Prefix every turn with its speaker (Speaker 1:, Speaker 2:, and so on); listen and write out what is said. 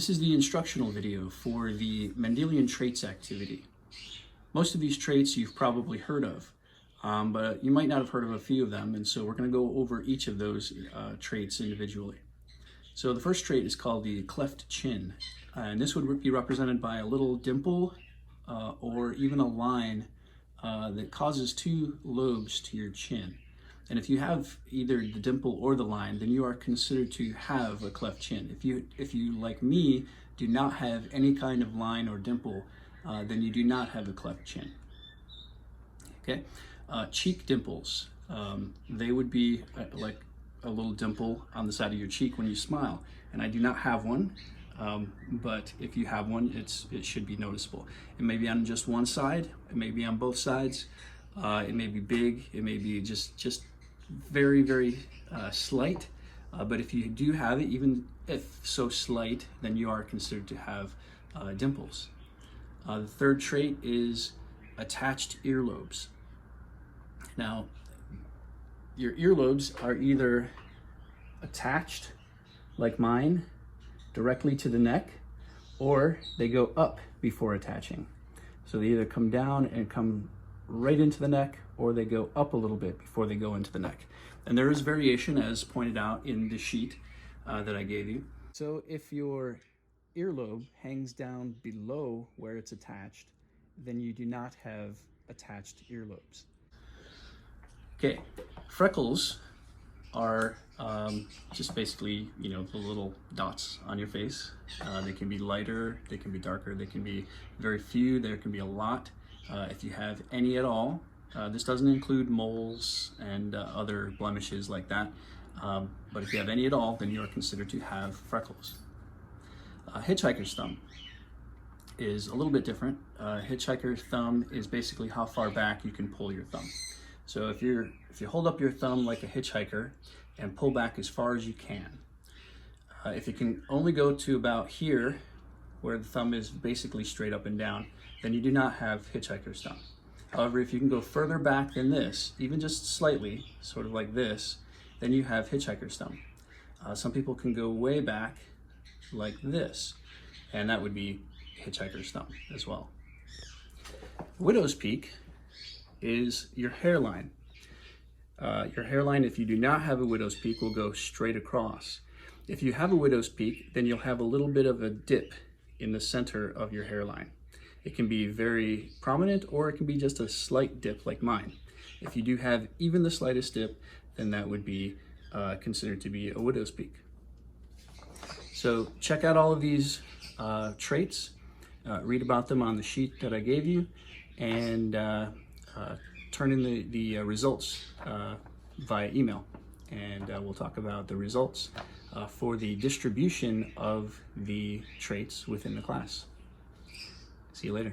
Speaker 1: This is the instructional video for the Mendelian traits activity. Most of these traits you've probably heard of, but you might not have heard of a few of them, and so we're going to go over each of those traits individually. So the first trait is called the cleft chin, and this would be represented by a little dimple or even a line that causes two lobes to your chin. And if you have either the dimple or the line, then you are considered to have a cleft chin. If you, like me, do not have any kind of line or dimple, then you do not have a cleft chin. Okay, cheek dimples. They would be like a little dimple on the side of your cheek when you smile. And I do not have one, but if you have one, it should be noticeable. It may be on just one side, it may be on both sides, it may be big, it may be just very, very slight, but if you do have it, even if so slight, then you are considered to have dimples. The third trait is attached earlobes. Now, your earlobes are either attached, like mine, directly to the neck, or they go up before attaching. So they either come down and come right into the neck, or they go up a little bit before they go into the neck. And there is variation, as pointed out in the sheet that I gave you. So if your earlobe hangs down below where it's attached, then you do not have attached earlobes. Okay, freckles are just basically, the little dots on your face. They can be lighter, they can be darker, they can be very few, there can be a lot. If you have any at all, this doesn't include moles and other blemishes like that, but if you have any at all, then you are considered to have freckles. Hitchhiker's thumb is a little bit different. Hitchhiker's thumb is basically how far back you can pull your thumb. So if you hold up your thumb like a hitchhiker and pull back as far as you can, if you can only go to about here, where the thumb is basically straight up and down, then you do not have hitchhiker's thumb. However, if you can go further back than this, even just slightly, sort of like this, then you have hitchhiker's thumb. Some people can go way back like this, and that would be hitchhiker's thumb as well. Widow's peak is your hairline. Your hairline, if you do not have a widow's peak, will go straight across. If you have a widow's peak, then you'll have a little bit of a dip in the center of your hairline. It can be very prominent, or it can be just a slight dip like mine. If you do have even the slightest dip, then that would be considered to be a widow's peak. So check out all of these traits, read about them on the sheet that I gave you, and turn in the results via email. And we'll talk about the results for the distribution of the traits within the class. See you later.